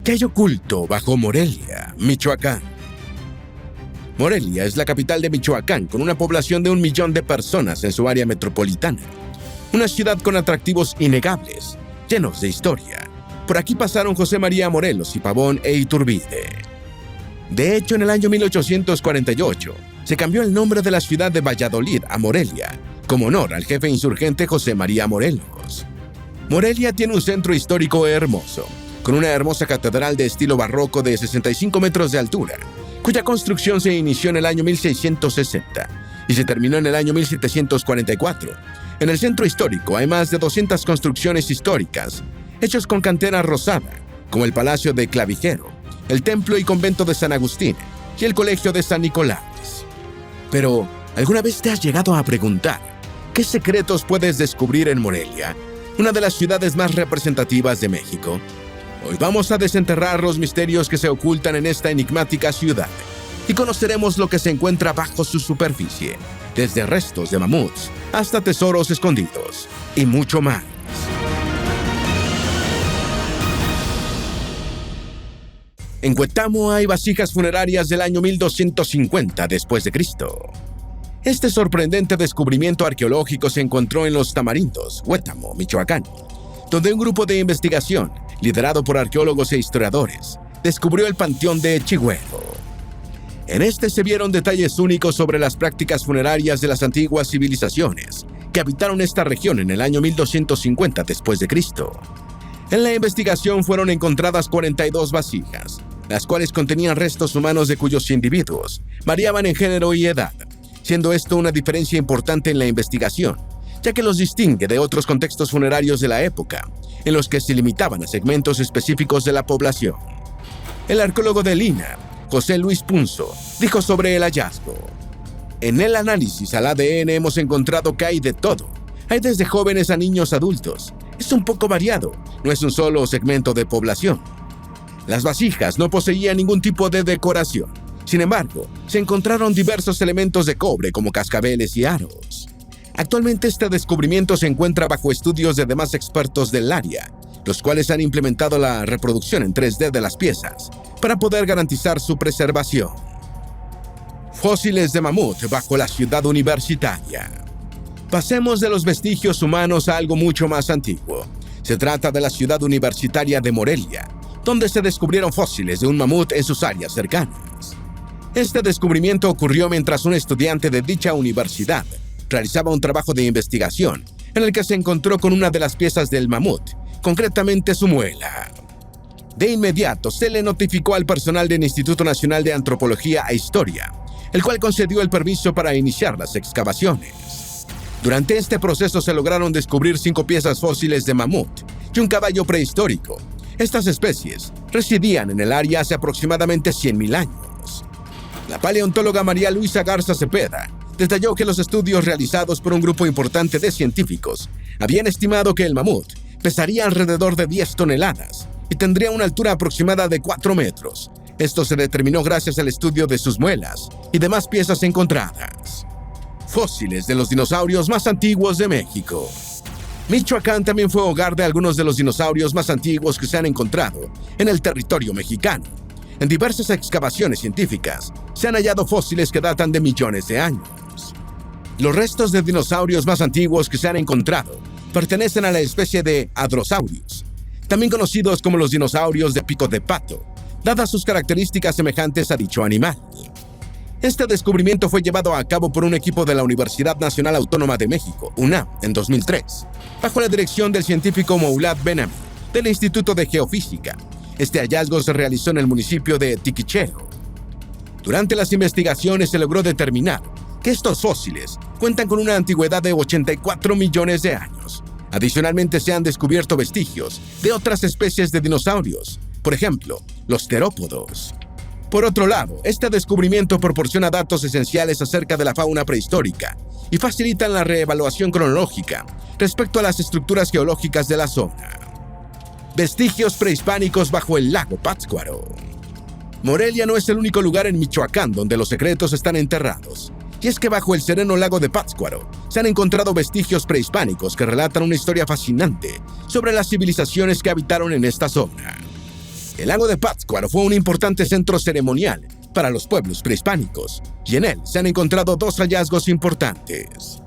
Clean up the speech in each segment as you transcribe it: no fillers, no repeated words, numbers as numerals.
¿Qué hay oculto bajo Morelia, Michoacán? Morelia es la capital de Michoacán, con una población de 1 millón de personas en su área metropolitana. Una ciudad con atractivos innegables, llenos de historia. Por aquí pasaron José María Morelos y Pavón e Iturbide. De hecho, en el año 1848, se cambió el nombre de la ciudad de Valladolid a Morelia, como honor al jefe insurgente José María Morelos. Morelia tiene un centro histórico hermoso, con una hermosa catedral de estilo barroco de 65 metros de altura, cuya construcción se inició en el año 1660 y se terminó en el año 1744. En el centro histórico hay más de 200 construcciones históricas, hechas con cantera rosada, como el Palacio de Clavijero, el Templo y Convento de San Agustín y el Colegio de San Nicolás. Pero, ¿alguna vez te has llegado a preguntar qué secretos puedes descubrir en Morelia, una de las ciudades más representativas de México? Hoy vamos a desenterrar los misterios que se ocultan en esta enigmática ciudad y conoceremos lo que se encuentra bajo su superficie, desde restos de mamuts hasta tesoros escondidos y mucho más. En Huetamo hay vasijas funerarias del año 1250 después de Cristo. Este sorprendente descubrimiento arqueológico se encontró en Los Tamarindos, Huetamo, Michoacán, donde un grupo de investigación, liderado por arqueólogos e historiadores, descubrió el panteón de Chigüero. En este se vieron detalles únicos sobre las prácticas funerarias de las antiguas civilizaciones que habitaron esta región en el año 1250 después de Cristo. En la investigación fueron encontradas 42 vasijas, las cuales contenían restos humanos de cuyos individuos variaban en género y edad, siendo esto una diferencia importante en la investigación, ya que los distingue de otros contextos funerarios de la época, en los que se limitaban a segmentos específicos de la población. El arqueólogo de Lina, José Luis Punzo, dijo sobre el hallazgo: en el análisis al ADN hemos encontrado que hay de todo. Hay desde jóvenes a niños adultos. Es un poco variado, no es un solo segmento de población. Las vasijas no poseían ningún tipo de decoración. Sin embargo, se encontraron diversos elementos de cobre como cascabeles y aros. Actualmente este descubrimiento se encuentra bajo estudios de demás expertos del área, los cuales han implementado la reproducción en 3D de las piezas para poder garantizar su preservación. Fósiles de mamut bajo la ciudad universitaria. Pasemos de los vestigios humanos a algo mucho más antiguo. Se trata de la ciudad universitaria de Morelia, donde se descubrieron fósiles de un mamut en sus áreas cercanas. Este descubrimiento ocurrió mientras un estudiante de dicha universidad realizaba un trabajo de investigación en el que se encontró con una de las piezas del mamut, concretamente su muela. De inmediato se le notificó al personal del Instituto Nacional de Antropología e Historia, el cual concedió el permiso para iniciar las excavaciones. Durante este proceso se lograron descubrir 5 piezas fósiles de mamut y un caballo prehistórico. Estas especies residían en el área hace aproximadamente 100.000 años. La paleontóloga María Luisa Garza Cepeda detalló que los estudios realizados por un grupo importante de científicos habían estimado que el mamut pesaría alrededor de 10 toneladas y tendría una altura aproximada de 4 metros. Esto se determinó gracias al estudio de sus muelas y demás piezas encontradas. Fósiles de los dinosaurios más antiguos de México. Michoacán también fue hogar de algunos de los dinosaurios más antiguos que se han encontrado en el territorio mexicano. En diversas excavaciones científicas se han hallado fósiles que datan de millones de años. Los restos de dinosaurios más antiguos que se han encontrado pertenecen a la especie de Hadrosaurus, también conocidos como los dinosaurios de pico de pato, dadas sus características semejantes a dicho animal. Este descubrimiento fue llevado a cabo por un equipo de la Universidad Nacional Autónoma de México, UNAM, en 2003, bajo la dirección del científico Moulad Benami, del Instituto de Geofísica. Este hallazgo se realizó en el municipio de Tiquichero. Durante las investigaciones se logró determinar que estos fósiles cuentan con una antigüedad de 84 millones de años. Adicionalmente se han descubierto vestigios de otras especies de dinosaurios, por ejemplo, los terópodos. Por otro lado, este descubrimiento proporciona datos esenciales acerca de la fauna prehistórica y facilitan la reevaluación cronológica respecto a las estructuras geológicas de la zona. Vestigios prehispánicos bajo el lago Pátzcuaro. Morelia no es el único lugar en Michoacán donde los secretos están enterrados. Y es que bajo el sereno lago de Pátzcuaro se han encontrado vestigios prehispánicos que relatan una historia fascinante sobre las civilizaciones que habitaron en esta zona. El lago de Pátzcuaro fue un importante centro ceremonial para los pueblos prehispánicos, y en él se han encontrado dos hallazgos importantes.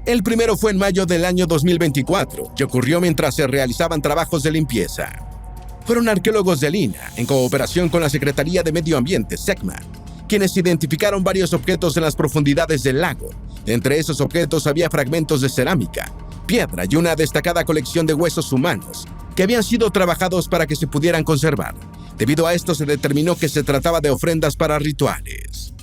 El primero fue en mayo del año 2024, que ocurrió mientras se realizaban trabajos de limpieza. Fueron arqueólogos del INAH, en cooperación con la Secretaría de Medio Ambiente, SECMA, quienes identificaron varios objetos en las profundidades del lago. Entre esos objetos había fragmentos de cerámica, piedra y una destacada colección de huesos humanos, que habían sido trabajados para que se pudieran conservar. Debido a esto se determinó que se trataba de ofrendas para rituales.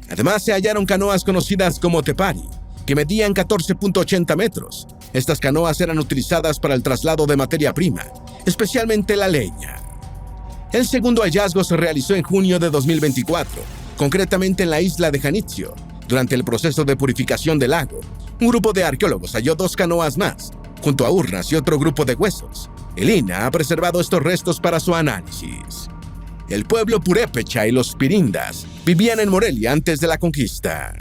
Además se hallaron canoas conocidas como tepari, que medían 14.80 metros. Estas canoas eran utilizadas para el traslado de materia prima, especialmente la leña. El segundo hallazgo se realizó en junio de 2024, concretamente en la isla de Janitzio. Durante el proceso de purificación del lago, un grupo de arqueólogos halló dos canoas más, junto a urnas y otro grupo de huesos. El INAH ha preservado estos restos para su análisis. El pueblo purépecha y los pirindas vivían en Morelia antes de la conquista.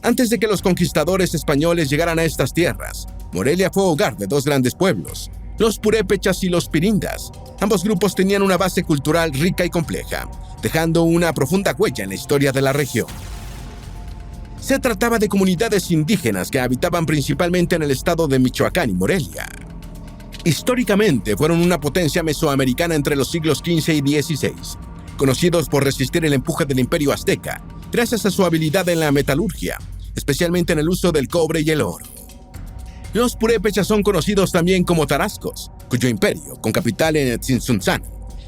Antes de que los conquistadores españoles llegaran a estas tierras, Morelia fue hogar de dos grandes pueblos, los purépechas y los pirindas. Ambos grupos tenían una base cultural rica y compleja, dejando una profunda huella en la historia de la región. Se trataba de comunidades indígenas que habitaban principalmente en el estado de Michoacán y Morelia. Históricamente fueron una potencia mesoamericana entre los siglos XV y XVI, conocidos por resistir el empuje del Imperio Azteca, gracias a su habilidad en la metalurgia, especialmente en el uso del cobre y el oro. Los purépechas son conocidos también como tarascos, cuyo imperio, con capital en Tzintzuntzan,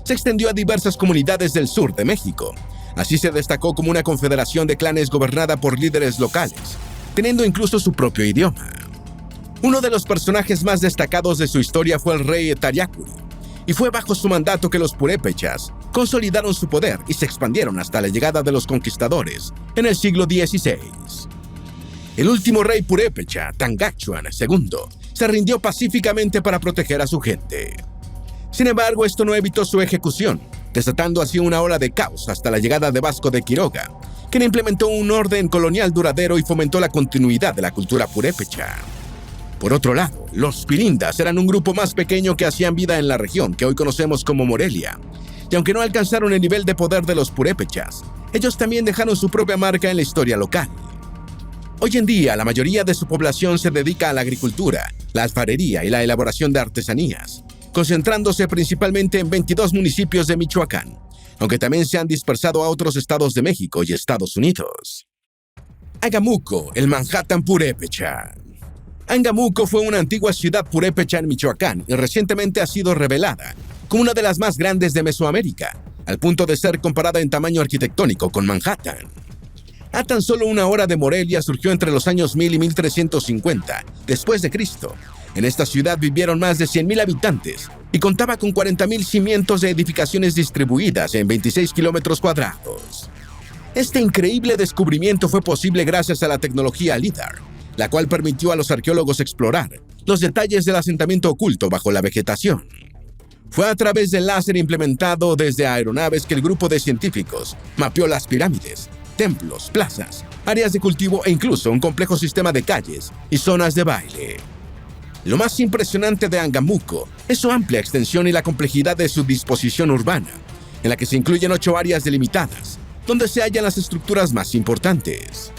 se extendió a diversas comunidades del sur de México. Así se destacó como una confederación de clanes gobernada por líderes locales, teniendo incluso su propio idioma. Uno de los personajes más destacados de su historia fue el rey Tariacuri, y fue bajo su mandato que los purépechas consolidaron su poder y se expandieron hasta la llegada de los conquistadores en el siglo XVI. El último rey purépecha, Tangachuan II, se rindió pacíficamente para proteger a su gente. Sin embargo, esto no evitó su ejecución, desatando así una ola de caos hasta la llegada de Vasco de Quiroga, quien implementó un orden colonial duradero y fomentó la continuidad de la cultura purépecha. Por otro lado, los pirindas eran un grupo más pequeño que hacían vida en la región que hoy conocemos como Morelia, y aunque no alcanzaron el nivel de poder de los purépechas, ellos también dejaron su propia marca en la historia local. Hoy en día, la mayoría de su población se dedica a la agricultura, la alfarería y la elaboración de artesanías, concentrándose principalmente en 22 municipios de Michoacán, aunque también se han dispersado a otros estados de México y Estados Unidos. Angamuco, el Manhattan purépecha. Angamuco fue una antigua ciudad purépecha en Michoacán y recientemente ha sido revelada como una de las más grandes de Mesoamérica, al punto de ser comparada en tamaño arquitectónico con Manhattan. A tan solo una hora de Morelia surgió entre los años 1000 y 1350 después de Cristo. En esta ciudad vivieron más de 100,000 habitantes y contaba con 40,000 cimientos de edificaciones distribuidas en 26 kilómetros cuadrados. Este increíble descubrimiento fue posible gracias a la tecnología LIDAR, la cual permitió a los arqueólogos explorar los detalles del asentamiento oculto bajo la vegetación. Fue a través del láser implementado desde aeronaves que el grupo de científicos mapeó las pirámides, templos, plazas, áreas de cultivo e incluso un complejo sistema de calles y zonas de baile. Lo más impresionante de Angamuco es su amplia extensión y la complejidad de su disposición urbana, en la que se incluyen 8 áreas delimitadas, donde se hallan las estructuras más importantes.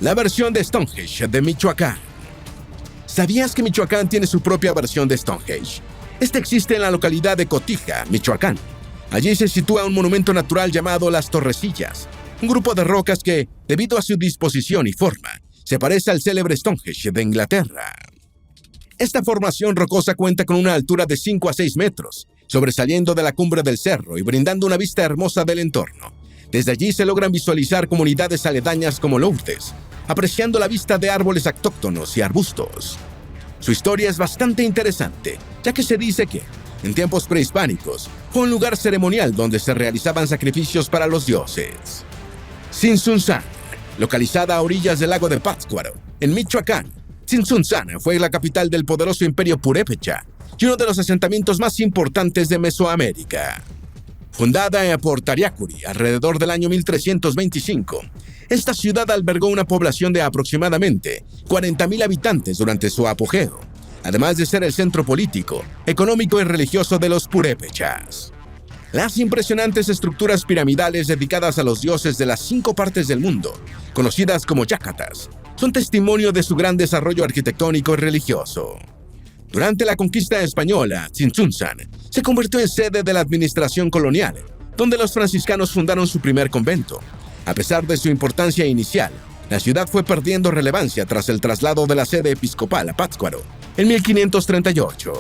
La versión de Stonehenge de Michoacán. ¿Sabías que Michoacán tiene su propia versión de Stonehenge? Este existe en la localidad de Cotija, Michoacán. Allí se sitúa un monumento natural llamado Las Torrecillas, un grupo de rocas que, debido a su disposición y forma, se parece al célebre Stonehenge de Inglaterra. Esta formación rocosa cuenta con una altura de 5 a 6 metros, sobresaliendo de la cumbre del cerro y brindando una vista hermosa del entorno. Desde allí se logran visualizar comunidades aledañas como Lourdes, apreciando la vista de árboles autóctonos y arbustos. Su historia es bastante interesante, ya que se dice que, en tiempos prehispánicos, fue un lugar ceremonial donde se realizaban sacrificios para los dioses. Tzintzuntzan, localizada a orillas del lago de Pátzcuaro, en Michoacán, Tzintzuntzan fue la capital del poderoso imperio purépecha y uno de los asentamientos más importantes de Mesoamérica. Fundada por Tariacuri alrededor del año 1325, esta ciudad albergó una población de aproximadamente 40,000 habitantes durante su apogeo, además de ser el centro político, económico y religioso de los purépechas. Las impresionantes estructuras piramidales dedicadas a los dioses de las 5 partes del mundo, conocidas como yácatas, son testimonio de su gran desarrollo arquitectónico y religioso. Durante la conquista española, Tzintzuntzan se convirtió en sede de la administración colonial, donde los franciscanos fundaron su primer convento. A pesar de su importancia inicial, la ciudad fue perdiendo relevancia tras el traslado de la sede episcopal a Pátzcuaro en 1538.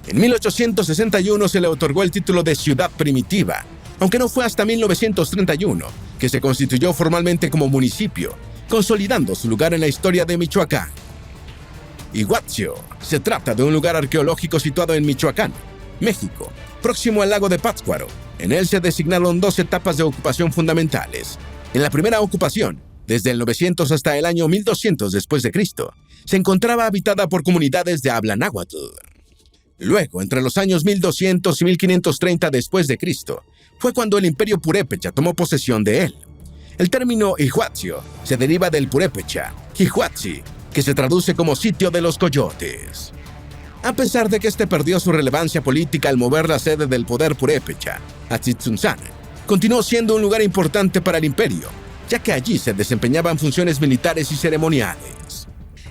En 1861 se le otorgó el título de ciudad primitiva, aunque no fue hasta 1931 que se constituyó formalmente como municipio, consolidando su lugar en la historia de Michoacán. Iguazio se trata de un lugar arqueológico situado en Michoacán, México, próximo al lago de Pátzcuaro. En él se designaron 2 etapas de ocupación fundamentales. En la primera ocupación, desde el 900 hasta el año 1200 después de Cristo, se encontraba habitada por comunidades de habla náhuatl. Luego, entre los años 1200 y 1530 después de Cristo, fue cuando el imperio purépecha tomó posesión de él. El término Iguazio se deriva del purépecha, Xihuatzi, que se traduce como sitio de los coyotes. A pesar de que este perdió su relevancia política al mover la sede del poder purépecha a Tzintzuntzan, continuó siendo un lugar importante para el imperio, ya que allí se desempeñaban funciones militares y ceremoniales.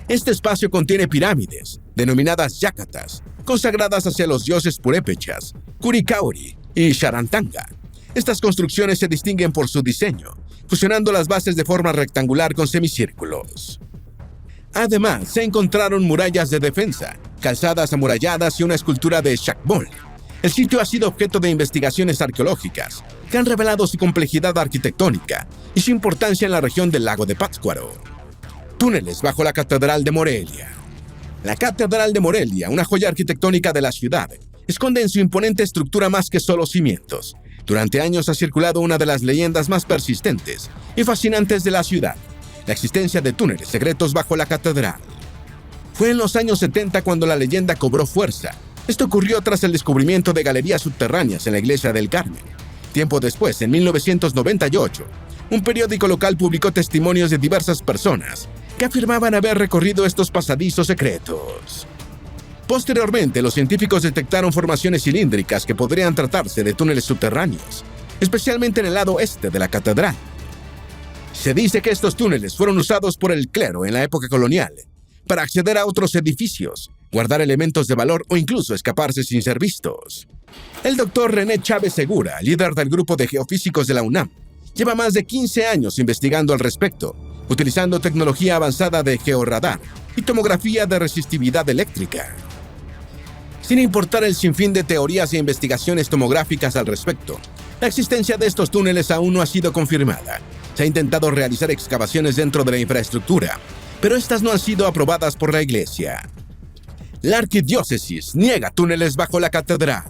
Este espacio contiene pirámides, denominadas yácatas, consagradas hacia los dioses purépechas, Curicauri y Xarantanga. Estas construcciones se distinguen por su diseño, fusionando las bases de forma rectangular con semicírculos. Además, se encontraron murallas de defensa, calzadas amuralladas y una escultura de Xacmol. El sitio ha sido objeto de investigaciones arqueológicas que han revelado su complejidad arquitectónica y su importancia en la región del lago de Pátzcuaro. Túneles bajo la Catedral de Morelia. La Catedral de Morelia, una joya arquitectónica de la ciudad, esconde en su imponente estructura más que solo cimientos. Durante años ha circulado una de las leyendas más persistentes y fascinantes de la ciudad: la existencia de túneles secretos bajo la catedral. Fue en los años 70 cuando la leyenda cobró fuerza. Esto ocurrió tras el descubrimiento de galerías subterráneas en la iglesia del Carmen. Tiempo después, en 1998, un periódico local publicó testimonios de diversas personas que afirmaban haber recorrido estos pasadizos secretos. Posteriormente, los científicos detectaron formaciones cilíndricas que podrían tratarse de túneles subterráneos, especialmente en el lado este de la catedral. Se dice que estos túneles fueron usados por el clero en la época colonial para acceder a otros edificios, guardar elementos de valor o incluso escaparse sin ser vistos. El doctor René Chávez Segura, líder del grupo de geofísicos de la UNAM, lleva más de 15 años investigando al respecto, utilizando tecnología avanzada de georradar y tomografía de resistividad eléctrica. Sin importar el sinfín de teorías e investigaciones tomográficas al respecto, la existencia de estos túneles aún no ha sido confirmada. Se ha intentado realizar excavaciones dentro de la infraestructura, pero estas no han sido aprobadas por la Iglesia. La arquidiócesis niega túneles bajo la catedral.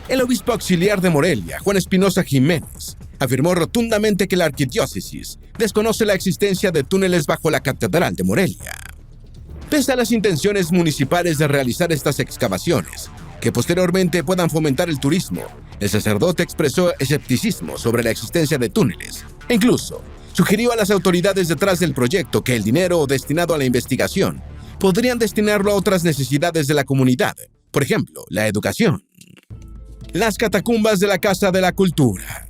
El obispo auxiliar de Morelia, Juan Espinosa Jiménez, afirmó rotundamente que la arquidiócesis desconoce la existencia de túneles bajo la catedral de Morelia. Pese a las intenciones municipales de realizar estas excavaciones, que posteriormente puedan fomentar el turismo, el sacerdote expresó escepticismo sobre la existencia de túneles e incluso sugirió a las autoridades detrás del proyecto que el dinero destinado a la investigación podrían destinarlo a otras necesidades de la comunidad, por ejemplo, la educación. Las catacumbas de la Casa de la Cultura.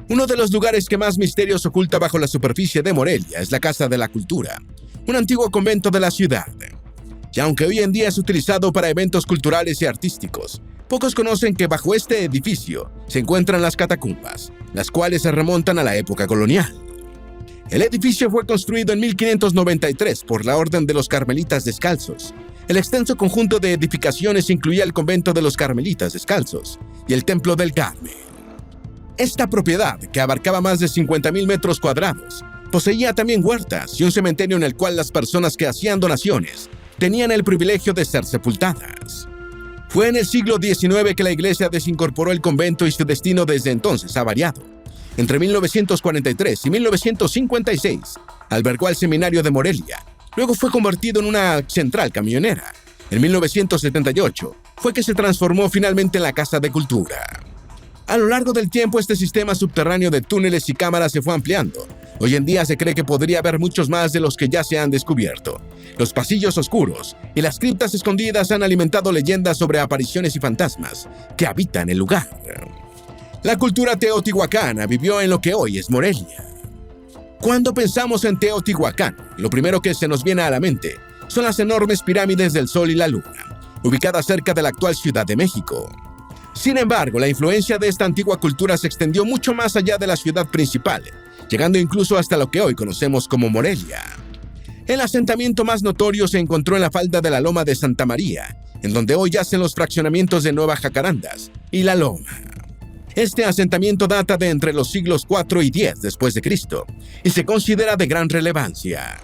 Uno de los lugares que más misterios oculta bajo la superficie de Morelia es la Casa de la Cultura, un antiguo convento de la ciudad. Y aunque hoy en día es utilizado para eventos culturales y artísticos, pocos conocen que bajo este edificio se encuentran las catacumbas, las cuales se remontan a la época colonial. El edificio fue construido en 1593 por la Orden de los Carmelitas Descalzos. El extenso conjunto de edificaciones incluía el convento de los Carmelitas Descalzos y el Templo del Carmen. Esta propiedad, que abarcaba más de 50,000 metros cuadrados, poseía también huertas y un cementerio en el cual las personas que hacían donaciones tenían el privilegio de ser sepultadas. Fue en el siglo XIX que la iglesia desincorporó el convento y su destino desde entonces ha variado. Entre 1943 y 1956, albergó al Seminario de Morelia. Luego fue convertido en una central camionera. En 1978 fue que se transformó finalmente en la Casa de Cultura. A lo largo del tiempo, este sistema subterráneo de túneles y cámaras se fue ampliando, Hoy en día se cree que podría haber muchos más de los que ya se han descubierto. Los pasillos oscuros y las criptas escondidas han alimentado leyendas sobre apariciones y fantasmas que habitan el lugar. La cultura teotihuacana vivió en lo que hoy es Morelia. Cuando pensamos en Teotihuacán, lo primero que se nos viene a la mente son las enormes pirámides del Sol y la Luna, ubicadas cerca de la actual Ciudad de México. Sin embargo, la influencia de esta antigua cultura se extendió mucho más allá de la ciudad principal, llegando incluso hasta lo que hoy conocemos como Morelia. El asentamiento más notorio se encontró en la falda de la Loma de Santa María, en donde hoy yacen los fraccionamientos de Nueva Jacarandas y La Loma. Este asentamiento data de entre los siglos IV y X después de Cristo y se considera de gran relevancia.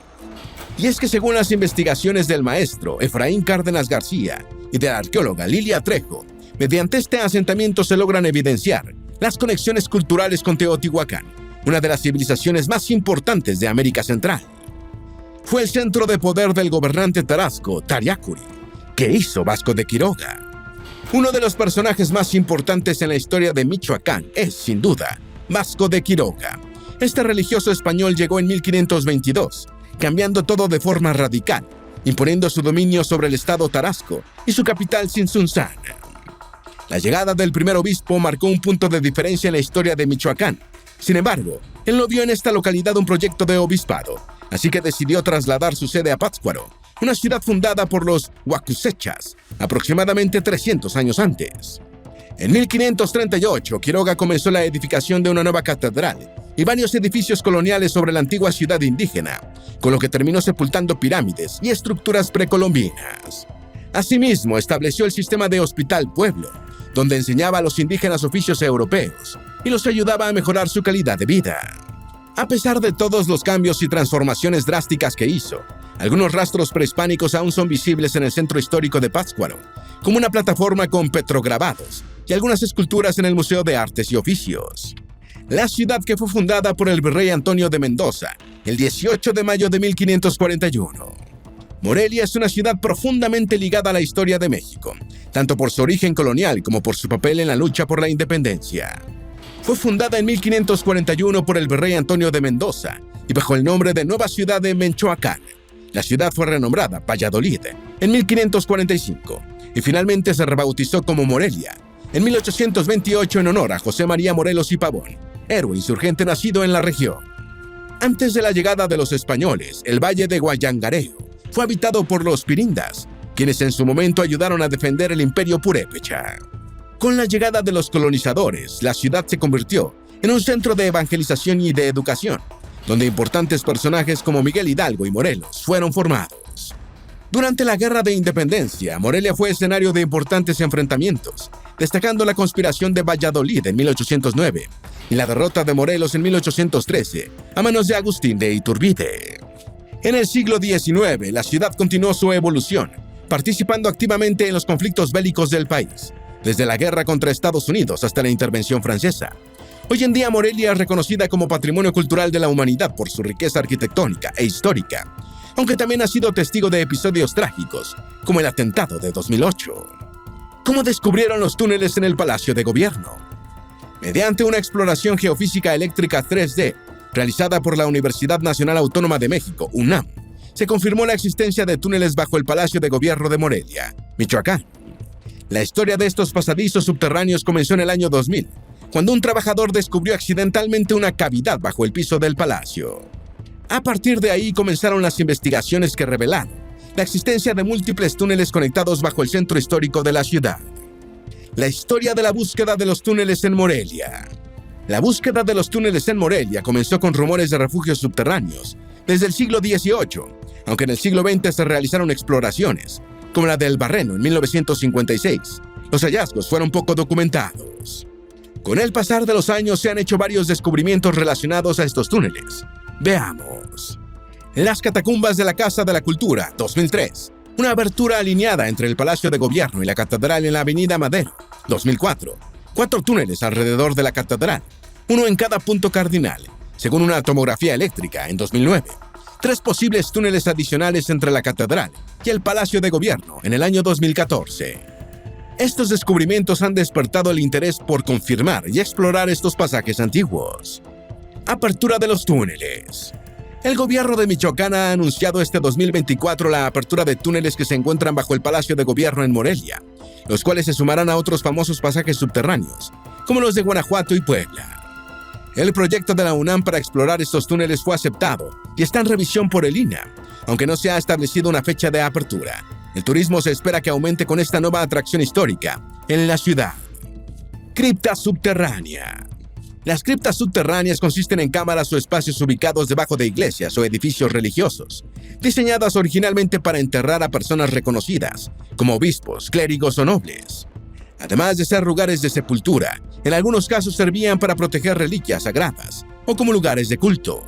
Y es que según las investigaciones del maestro Efraín Cárdenas García y de la arqueóloga Lilia Trejo, mediante este asentamiento se logran evidenciar las conexiones culturales con Teotihuacán, una de las civilizaciones más importantes de América Central. Fue el centro de poder del gobernante tarasco Tariacuri, que hizo Vasco de Quiroga. Uno de los personajes más importantes en la historia de Michoacán es, sin duda, Vasco de Quiroga. Este religioso español llegó en 1522, cambiando todo de forma radical, imponiendo su dominio sobre el estado tarasco y su capital Tzintzuntzan. La llegada del primer obispo marcó un punto de diferencia en la historia de Michoacán. Sin embargo, él no vio en esta localidad un proyecto de obispado, así que decidió trasladar su sede a Pátzcuaro, una ciudad fundada por los huacusechas, aproximadamente 300 años antes. En 1538, Quiroga comenzó la edificación de una nueva catedral y varios edificios coloniales sobre la antigua ciudad indígena, con lo que terminó sepultando pirámides y estructuras precolombinas. Asimismo, estableció el sistema de Hospital Pueblo, donde enseñaba a los indígenas oficios europeos y los ayudaba a mejorar su calidad de vida. A pesar de todos los cambios y transformaciones drásticas que hizo, algunos rastros prehispánicos aún son visibles en el centro histórico de Pátzcuaro, como una plataforma con petrograbados y algunas esculturas en el Museo de Artes y Oficios. La ciudad, que fue fundada por el virrey Antonio de Mendoza el 18 de mayo de 1541. Morelia es una ciudad profundamente ligada a la historia de México, tanto por su origen colonial como por su papel en la lucha por la independencia. Fue fundada en 1541 por el virrey Antonio de Mendoza y bajo el nombre de Nueva Ciudad de Menchoacán. La ciudad fue renombrada Valladolid en 1545 y finalmente se rebautizó como Morelia en 1828 en honor a José María Morelos y Pavón, héroe insurgente nacido en la región. Antes de la llegada de los españoles, el valle de Guayangareo fue habitado por los pirindas, quienes en su momento ayudaron a defender el imperio purépecha. Con la llegada de los colonizadores, la ciudad se convirtió en un centro de evangelización y de educación, donde importantes personajes como Miguel Hidalgo y Morelos fueron formados. Durante la Guerra de Independencia, Morelia fue escenario de importantes enfrentamientos, destacando la conspiración de Valladolid en 1809 y la derrota de Morelos en 1813 a manos de Agustín de Iturbide. En el siglo XIX, la ciudad continuó su evolución, participando activamente en los conflictos bélicos del país, desde la guerra contra Estados Unidos hasta la intervención francesa. Hoy en día Morelia es reconocida como Patrimonio Cultural de la Humanidad por su riqueza arquitectónica e histórica, aunque también ha sido testigo de episodios trágicos, como el atentado de 2008. ¿Cómo descubrieron los túneles en el Palacio de Gobierno? Mediante una exploración geofísica eléctrica 3D, realizada por la Universidad Nacional Autónoma de México, UNAM, se confirmó la existencia de túneles bajo el Palacio de Gobierno de Morelia, Michoacán. La historia de estos pasadizos subterráneos comenzó en el año 2000, cuando un trabajador descubrió accidentalmente una cavidad bajo el piso del palacio. A partir de ahí comenzaron las investigaciones que revelaron la existencia de múltiples túneles conectados bajo el centro histórico de la ciudad. La historia de la búsqueda de los túneles en Morelia. La búsqueda de los túneles en Morelia comenzó con rumores de refugios subterráneos desde el siglo XVIII, aunque en el siglo XX se realizaron exploraciones, como la del Barreno en 1956. Los hallazgos fueron poco documentados. Con el pasar de los años se han hecho varios descubrimientos relacionados a estos túneles. Veamos. Las catacumbas de la Casa de la Cultura, 2003. Una abertura alineada entre el Palacio de Gobierno y la Catedral en la Avenida Madero, 2004. 4 túneles alrededor de la catedral, uno en cada punto cardinal, según una tomografía eléctrica en 2009. 3 posibles túneles adicionales entre la catedral y el Palacio de Gobierno en el año 2014. Estos descubrimientos han despertado el interés por confirmar y explorar estos pasajes antiguos. Apertura de los túneles. El gobierno de Michoacán ha anunciado este 2024 la apertura de túneles que se encuentran bajo el Palacio de Gobierno en Morelia, los cuales se sumarán a otros famosos pasajes subterráneos, como los de Guanajuato y Puebla. El proyecto de la UNAM para explorar estos túneles fue aceptado y está en revisión por el INAH, aunque no se ha establecido una fecha de apertura. El turismo se espera que aumente con esta nueva atracción histórica en la ciudad. Cripta subterránea. Las criptas subterráneas consisten en cámaras o espacios ubicados debajo de iglesias o edificios religiosos, diseñadas originalmente para enterrar a personas reconocidas, como obispos, clérigos o nobles. Además de ser lugares de sepultura, en algunos casos servían para proteger reliquias sagradas o como lugares de culto.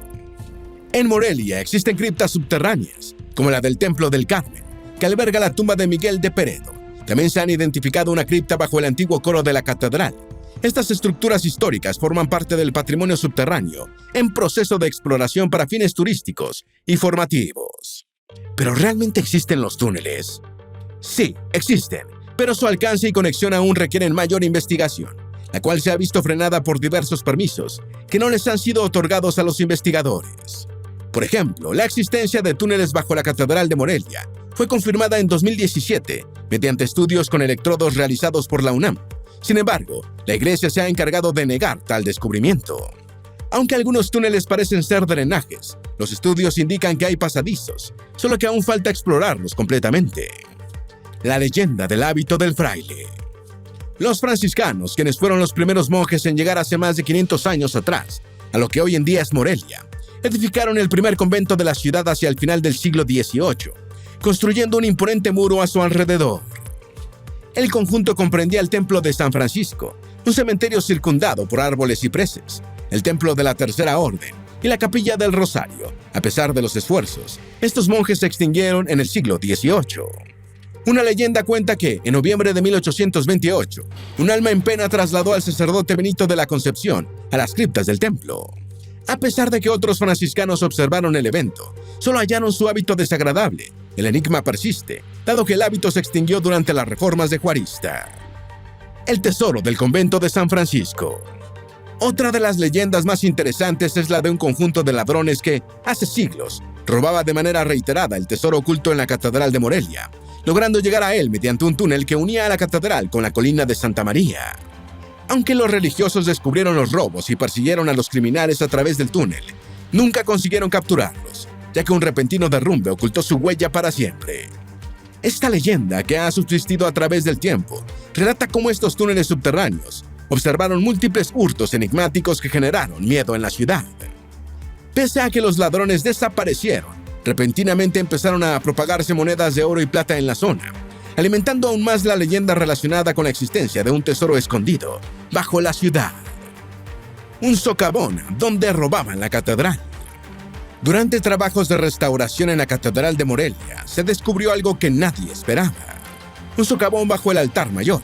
En Morelia existen criptas subterráneas, como la del Templo del Carmen, que alberga la tumba de Miguel de Peredo. También se han identificado una cripta bajo el antiguo coro de la catedral. Estas estructuras históricas forman parte del patrimonio subterráneo en proceso de exploración para fines turísticos y formativos. ¿Pero realmente existen los túneles? Sí, existen, pero su alcance y conexión aún requieren mayor investigación, la cual se ha visto frenada por diversos permisos que no les han sido otorgados a los investigadores. Por ejemplo, la existencia de túneles bajo la Catedral de Morelia fue confirmada en 2017 mediante estudios con electrodos realizados por la UNAM. Sin embargo, la iglesia se ha encargado de negar tal descubrimiento. Aunque algunos túneles parecen ser drenajes, los estudios indican que hay pasadizos, solo que aún falta explorarlos completamente. La leyenda del hábito del fraile. Los franciscanos, quienes fueron los primeros monjes en llegar hace más de 500 años atrás, a lo que hoy en día es Morelia, edificaron el primer convento de la ciudad hacia el final del siglo XVIII, construyendo un imponente muro a su alrededor. El conjunto comprendía el templo de San Francisco, un cementerio circundado por árboles y cipreses, el templo de la Tercera Orden y la capilla del Rosario. A pesar de los esfuerzos, estos monjes se extinguieron en el siglo XVIII. Una leyenda cuenta que, en noviembre de 1828, un alma en pena trasladó al sacerdote Benito de la Concepción a las criptas del templo. A pesar de que otros franciscanos observaron el evento, solo hallaron su hábito desagradable. El enigma persiste, dado que el hábito se extinguió durante las reformas de Juarista. El tesoro del convento de San Francisco. Otra de las leyendas más interesantes es la de un conjunto de ladrones que, hace siglos, robaba de manera reiterada el tesoro oculto en la Catedral de Morelia, logrando llegar a él mediante un túnel que unía a la catedral con la colina de Santa María. Aunque los religiosos descubrieron los robos y persiguieron a los criminales a través del túnel, nunca consiguieron capturarlos, ya que un repentino derrumbe ocultó su huella para siempre. Esta leyenda, que ha subsistido a través del tiempo, relata cómo estos túneles subterráneos observaron múltiples hurtos enigmáticos que generaron miedo en la ciudad. Pese a que los ladrones desaparecieron, repentinamente empezaron a propagarse monedas de oro y plata en la zona, alimentando aún más la leyenda relacionada con la existencia de un tesoro escondido bajo la ciudad. Un socavón donde robaban la catedral. Durante trabajos de restauración en la Catedral de Morelia, se descubrió algo que nadie esperaba. Un socavón bajo el altar mayor.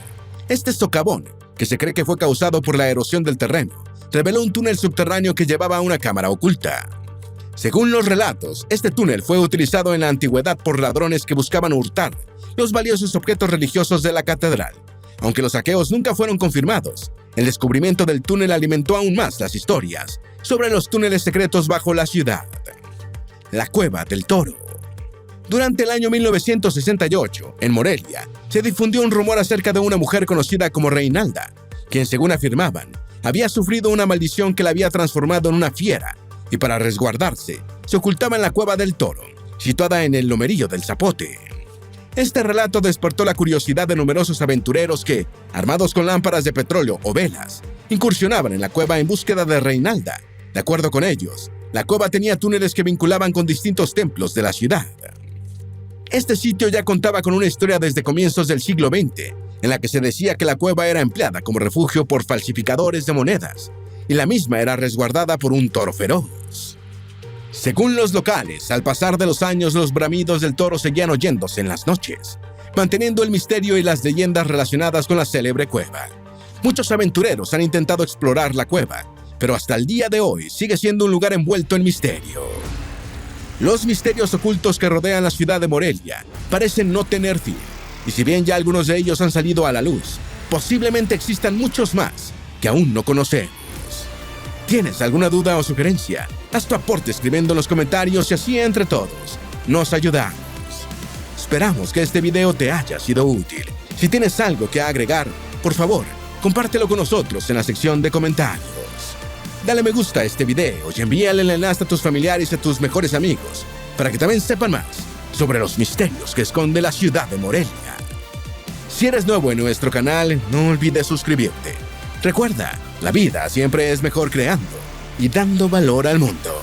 Este socavón, que se cree que fue causado por la erosión del terreno, reveló un túnel subterráneo que llevaba a una cámara oculta. Según los relatos, este túnel fue utilizado en la antigüedad por ladrones que buscaban hurtar los valiosos objetos religiosos de la catedral. Aunque los saqueos nunca fueron confirmados, el descubrimiento del túnel alimentó aún más las historias sobre los túneles secretos bajo la ciudad. La Cueva del Toro. Durante el año 1968, en Morelia, se difundió un rumor acerca de una mujer conocida como Reinalda, quien, según afirmaban, había sufrido una maldición que la había transformado en una fiera, y para resguardarse, se ocultaba en la Cueva del Toro, situada en el Lomerío del Zapote. Este relato despertó la curiosidad de numerosos aventureros que, armados con lámparas de petróleo o velas, incursionaban en la cueva en búsqueda de Reinalda. De acuerdo con ellos, la cueva tenía túneles que vinculaban con distintos templos de la ciudad. Este sitio ya contaba con una historia desde comienzos del siglo XX, en la que se decía que la cueva era empleada como refugio por falsificadores de monedas, y la misma era resguardada por un toro feroz. Según los locales, al pasar de los años, los bramidos del toro seguían oyéndose en las noches, manteniendo el misterio y las leyendas relacionadas con la célebre cueva. Muchos aventureros han intentado explorar la cueva, pero hasta el día de hoy sigue siendo un lugar envuelto en misterio. Los misterios ocultos que rodean la ciudad de Morelia parecen no tener fin, y si bien ya algunos de ellos han salido a la luz, posiblemente existan muchos más que aún no conocemos. ¿Tienes alguna duda o sugerencia? Haz tu aporte escribiendo en los comentarios y así entre todos nos ayudamos. Esperamos que este video te haya sido útil. Si tienes algo que agregar, por favor, compártelo con nosotros en la sección de comentarios. Dale me gusta a este video y envíale el enlace a tus familiares y a tus mejores amigos para que también sepan más sobre los misterios que esconde la ciudad de Morelia. Si eres nuevo en nuestro canal, no olvides suscribirte. Recuerda, la vida siempre es mejor creando y dando valor al mundo.